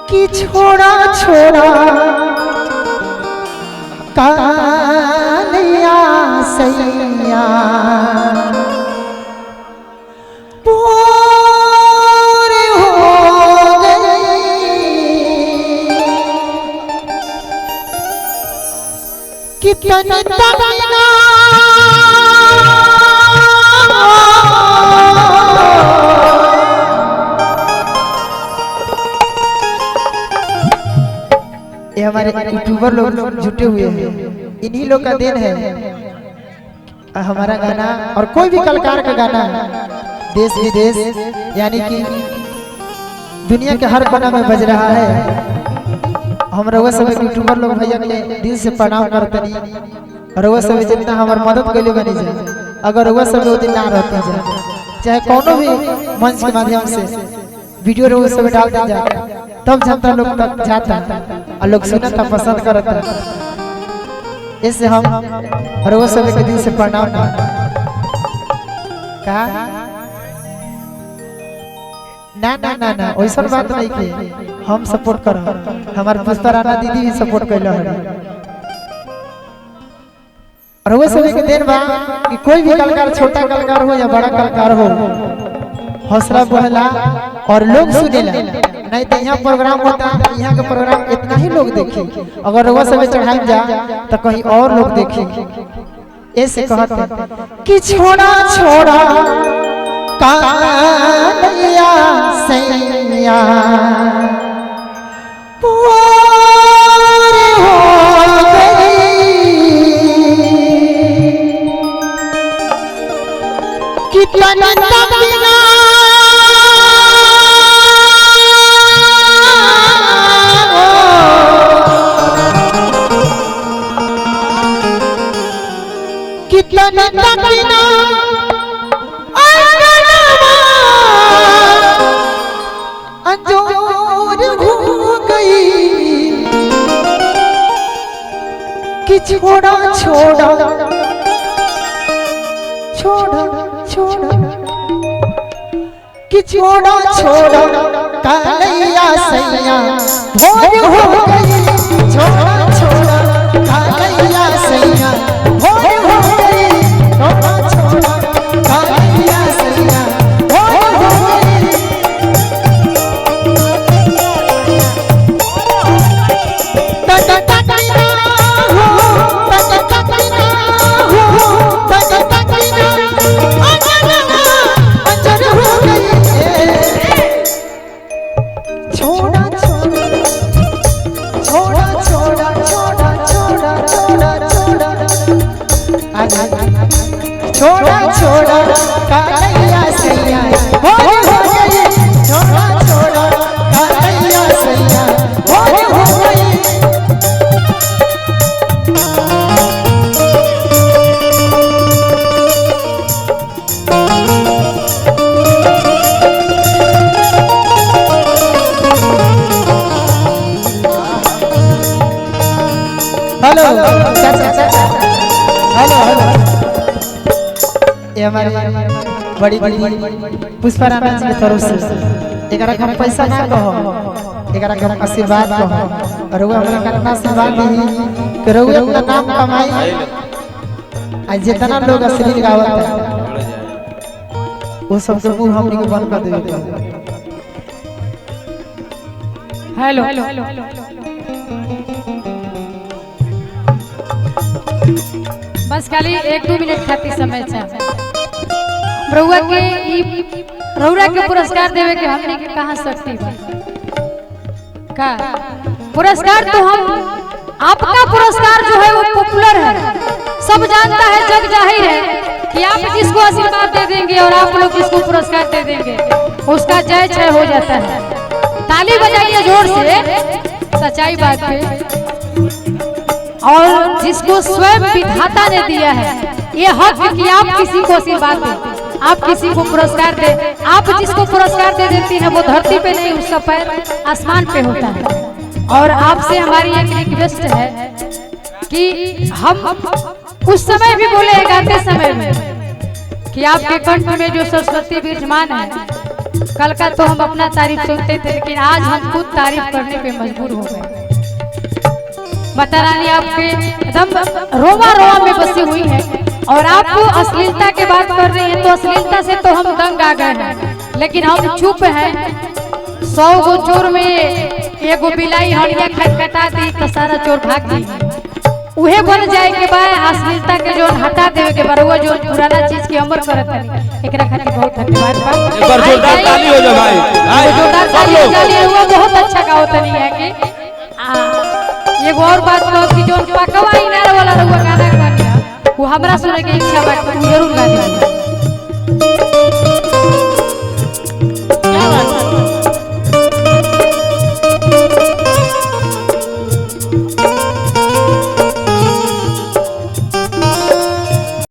कि छोड़ा छोड़ा कालिया सैया पूरी हो गई कि तन तमन्ना ये हमारे यूट्यूबर लोग जुटे हुए हैं, इन्हीं लोग का देन है हमारा गाना और कोई भी कलाकार का गाना देश विदेश यानी कि दुनिया के हर कोना में बज रहा है। हम रउआ सब यूट्यूबर लोग भैया के दिल से प्रणाम करते नहीं। रउआ सब जितना हमार मदद कैले बनी जाए, अगर रउआ सब वो दिन ना रहते जाए, चाहे कोनो भी मंच के माध्यम से वीडियो रउआ सब डाल दे जाए, तब जनता लोग तक जाता और लोग सुनता पसंद करता। इससे हम रउआ सब के दिल से प्रणाम का ना ना ना ना वैसा बात नहीं के हम सपोर्ट कर हमारे पुष्पराना दीदी भी सपोर्ट कैल रउआ सब के देन बा कि कोई भी कलाकार छोटा कलाकार हो या बड़ा कलाकार हो हौसला बढ़ला और लोग सुनेला। नहीं तो यहाँ प्रोग्राम होता है, यहाँ का प्रोग्राम इतना ही लोग देखे, अगर रउआ सब चढ़ाई जा तो कहीं और लोग देखे। ऐसे कहते कि छोड़ा छोड़ा कालिया सैया पूरी हो गई कि तन तमन्ना कितन तमन्ना अंजोर हो गई कि छोड़ा छोड़ा छोड़ा छोड़ा कि छोड़ा छोड़ा कालिया सैया भोर हो गई। छोड़ा छोड़ा कालिया सैया भोर हो गई। छोड़ा छोड़ा कालिया सैया भोर हो गई। तक तक ना हो तक तक ना हो तक तक ना अंजर हो गई। छोड़ा छोड़ा छोड़ा छोड़ा छोड़ा छोड़ा छोड़ा छोड़ा छोड़ा कालिया सैया भोर हो गई। छोड़ा छोड़ा कालिया सैया भोर हो गई। हेलो हेलो हेलो ये हमारी बड़ी पुष्पराना जी की तरफ से एकरा हम पैसा ना कहो, एकरा हम आशीर्वाद कहो। और वो हमरा कितना आशीर्वाद दी कि रउआ अपना नाम कमाई आज जितना लोग असली गावत है वो सब के मुंह हमनी के बंद कर देबे। हेलो बस खाली 1-2 मिनट खातिर समय चाहिए। रउआ के रउरा के पुरस्कार देवे के हमने के कहां सकती बा का पुरस्कार तो हम आपका पुरस्कार जो है वो पॉपुलर है, सब जानता है, जग जाहिर है कि आप जिसको आशीर्वाद दे देंगे और आप लोग जिसको पुरस्कार दे देंगे उसका जय जय हो जाता है। ताली बजाइए जोर से सच्चाई बात पे। और जिसको स्वयं विधाता ने दिया है ये हक कि आप किसी को आशीर्वाद दें, आप किसी को पुरस्कार दे। आप जिसको पुरस्कार दे देती हैं वो धरती पे नहीं, उसका पैर आसमान पे होता है। और आपसे हमारी एक रिक्वेस्ट है कि हम उस समय भी बोले गाते समय में कि आपके कंठ में जो सरस्वती विराजमान है, कल का तो हम अपना तारीफ सुनते थे, लेकिन आज हम खुद तारीफ करने पे मजबूर हो गए। माता रानी आपके एकदम रोवा रोवा में बसी हुई है, और आप अश्लीलता की बात कर रही हैं, तो अश्लीलता से तो हम दंग आ गए हैं, लेकिन हम चुप हैं। 100 गो चोर में एगो बिलाई हड़िया खटखटा दी तो सारा चोर भाग दी। उहे बन जाए के बाद अश्लीलता के जो हटा देवे के बाद वो जो पुराना चीज की अमर करत है, एकरा खातिर बहुत धन्यवाद बा। एक बार जोरदार ताली हो जाए भाई, जोरदार ताली हो जाए। वो बहुत अच्छा गावत नहीं है कि एगो और बात कहो कि जो पकवा इनार वाला रहुआ गाना गानी वो हमरा सुने के इच्छा बा, जरूर गा दे।